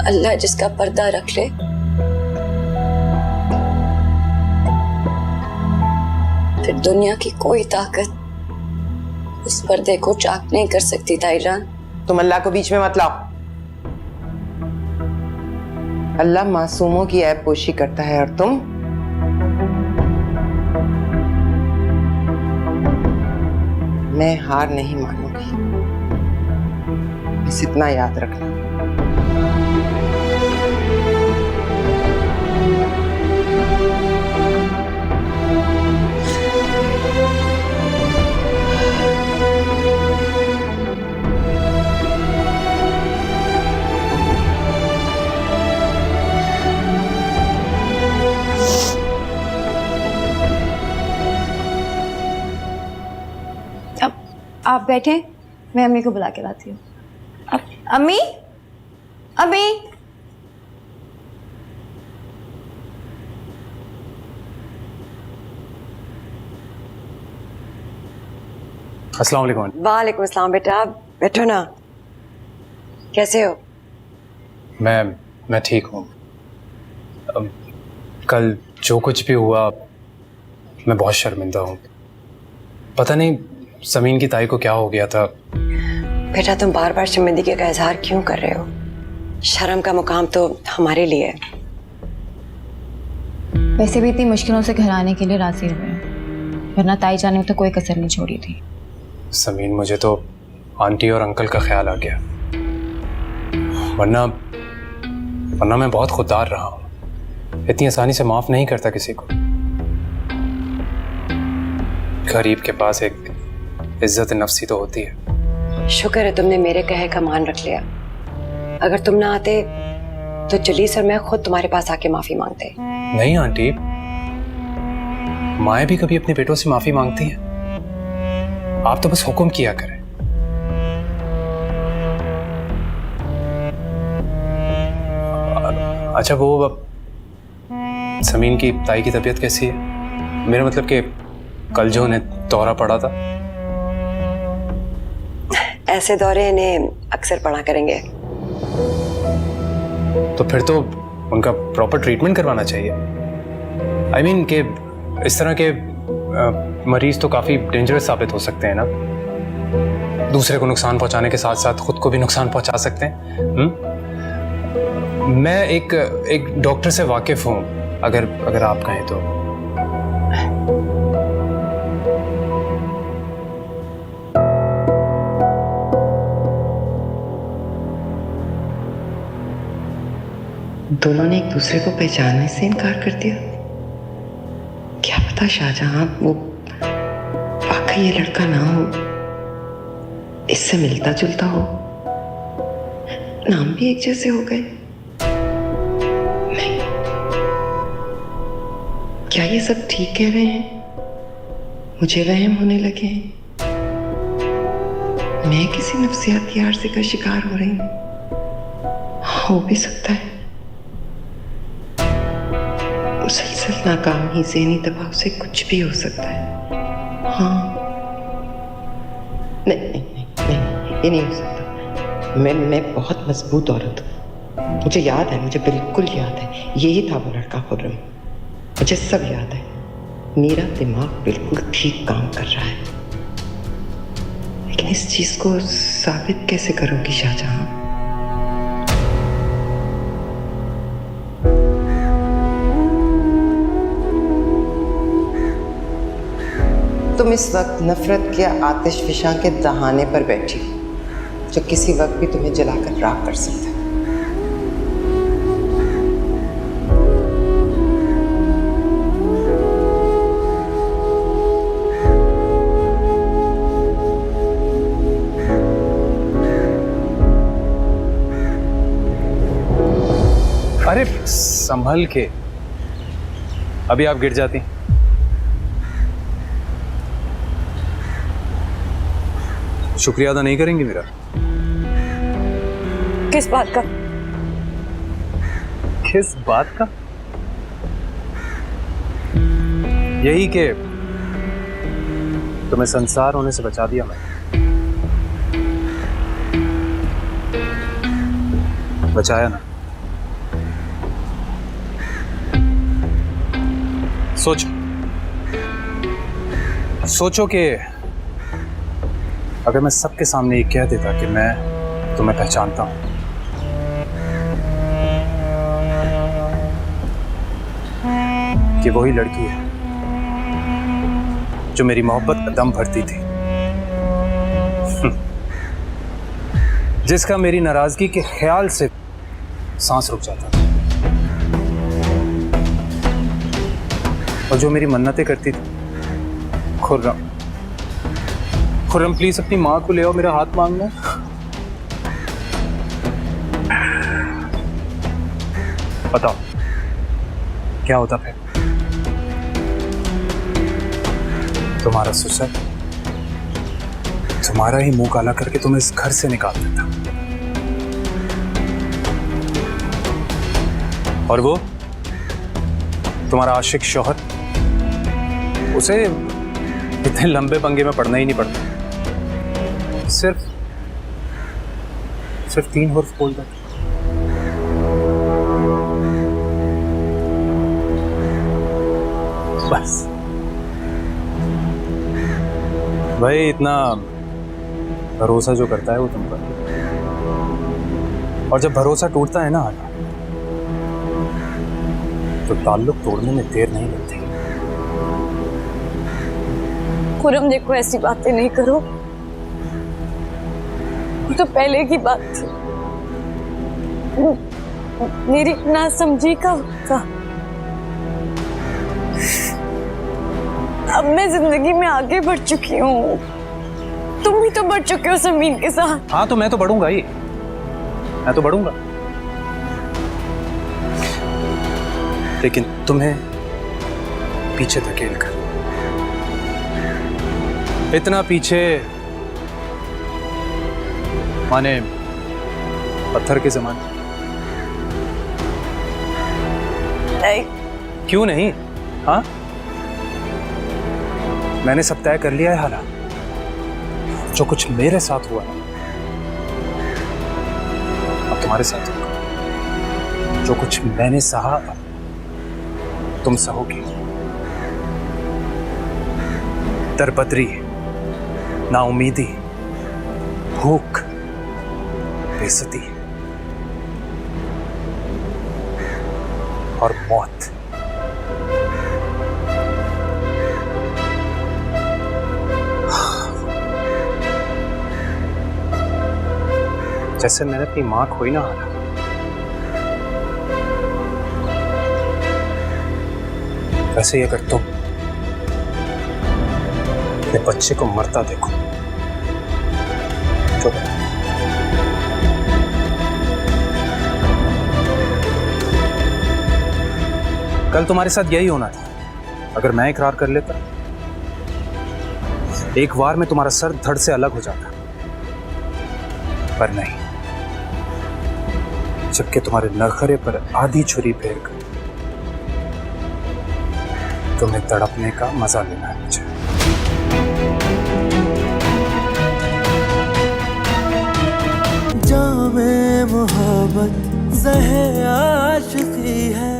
अल्लाह जिसका पर्दा रख ले, फिर दुनिया की कोई ताकत उस पर्दे को चाक नहीं कर सकती। ताहिरा, तुम अल्लाह को बीच में मत लाओ। अल्लाह मासूमों की ऐब पोशी करता है और तुम मैं हार नहीं मानूंगी, बस इतना याद रखना। आप बैठे, मैं अम्मी को बुला के लाती हूँ। अम्मी, अम्मी। अस्सलाम वालेकुम। वालेकुम अस्सलाम। बेटा बैठो ना, कैसे हो? मैं ठीक हूँ। कल जो कुछ भी हुआ मैं बहुत शर्मिंदा हूँ। पता नहीं समीन की ताई को क्या हो गया था। बेटा तुम बार बार शर्मिंदगी का इजहार क्यों कर रहे हो? शर्म का मुकाम तो हमारे लिए है। वैसे भी इतनी मुश्किलों से घर आने के लिए राजी हुए, वरना ताई जान ने तो कोई कसर नहीं छोड़ी थी। समीन, मुझे तो आंटी और अंकल का ख्याल आ गया, वरना मैं बहुत खुददार रहा हूँ। इतनी आसानी से माफ नहीं करता किसी को। गरीब के पास एक इज्जत नफ्सी तो होती है। शुक्र है तुमने मेरे कहे का मान रख लिया। अगर तुम ना आते तो जलीस और मैं खुद तुम्हारे पास आके माफी मांगते। नहीं आंटी, माएँ भी कभी अपने बेटों से माफी मांगती हैं। आप तो बस हुक्म किया करें। अच्छा, वो समीन की ताई की तबीयत कैसी है? मेरा मतलब कि कल जो उन्हें दौरा पड़ा था। ऐसे दौरे इन्हें अक्सर पड़ा करेंगे। तो फिर तो उनका प्रॉपर ट्रीटमेंट करवाना चाहिए। I mean कि इस तरह के मरीज तो काफी डेंजरस साबित हो सकते हैं ना। दूसरे को नुकसान पहुंचाने के साथ साथ खुद को भी नुकसान पहुंचा सकते हैं। मैं एक डॉक्टर से वाकिफ हूं, अगर आप कहें तो। दोनों ने एक दूसरे को पहचानने से इनकार कर दिया। क्या पता शाहजहां वो वाकई ये लड़का ना हो, इससे मिलता जुलता हो। नाम भी एक जैसे हो गए। नहीं, क्या ये सब ठीक कह रहे हैं? मुझे वहम होने लगे हैं। मैं किसी नफ्सियाती आर्ज़े का शिकार हो रही हूँ। हो भी सकता है। मुसलसल नाकामी, ज़हनी दबाव से कुछ भी हो सकता है। हाँ, नहीं, ये नहीं हो सकता। मैं बहुत मजबूत औरत हूँ। मुझे याद है, मुझे बिल्कुल याद है, यही था वो लड़का खुर्रम। मुझे सब याद है। मेरा दिमाग बिल्कुल ठीक काम कर रहा है। लेकिन इस चीज को साबित कैसे करूंगी शाहजहां? तुम इस वक्त नफरत के आतिश फिशां के दहाने पर बैठी, जो किसी वक्त भी तुम्हें जलाकर राख कर सकता है। अरे संभल के, अभी आप गिर जाती। शुक्रिया अदा नहीं करेंगी मेरा? किस बात का? किस बात का? यही कि तुम्हें संसार होने से बचा दिया मैंने। बचाया ना? सोचो कि अगर मैं सबके सामने ये कह देता कि मैं तुम्हें पहचानता हूं, कि वही लड़की है जो मेरी मोहब्बत का दम भरती थी, जिसका मेरी नाराजगी के ख्याल से सांस रुक जाता था, और जो मेरी मन्नतें करती थी। खुर्रम प्लीज अपनी माँ को ले आओ मेरा हाथ मांगना। बताओ क्या होता फिर? तुम्हारा ससुर तुम्हारा ही मुंह काला करके तुम्हें इस घर से निकाल देता, और वो तुम्हारा आशिक शौहर, उसे इतने लंबे पंगे में पड़ना ही नहीं पड़ता, सिर्फ 3 हुर्फ बोल देता। बस भाई, इतना भरोसा जो करता है वो तुम पर, और जब भरोसा टूटता है ना तो ताल्लुक तोड़ने में देर नहीं लगती। खुर्रम देखो, ऐसी बातें नहीं करो, वो तो पहले की बात थी, मेरी नासमझी का वक्त था। अब मैं जिंदगी में आगे बढ़ चुकी हूँ, तुम भी तो बढ़ चुके हो समीन के साथ। हाँ तो मैं तो बढ़ूंगा ही, मैं तो बढ़ूंगा, लेकिन तुम्हें पीछे धकेल कर, इतना पीछे माने पत्थर के जमाने। नहीं। क्यों नहीं? हाँ, मैंने सब तय कर लिया है हालात, जो कुछ मेरे साथ हुआ है अब तुम्हारे साथ होगा, जो कुछ मैंने सहा तुम सहोगी। दरबदरी, नाउमीदी, भूख, बेइज्जती और मौत, जैसे मैंने अपनी मां खोई ना, वैसे ही अगर तुम अपने बच्चे को मरता देखो तो कल तुम्हारे साथ यही होना था। अगर मैं इकरार कर लेता, एक बार में तुम्हारा सर धड़ से अलग हो जाता, पर नहीं, जबकि तुम्हारे नखरे पर आधी छुरी फेर कर तुम्हें तड़पने का मजा लेना है मुझे। जामे मोहब्बत ज़हे आशिक़ी है।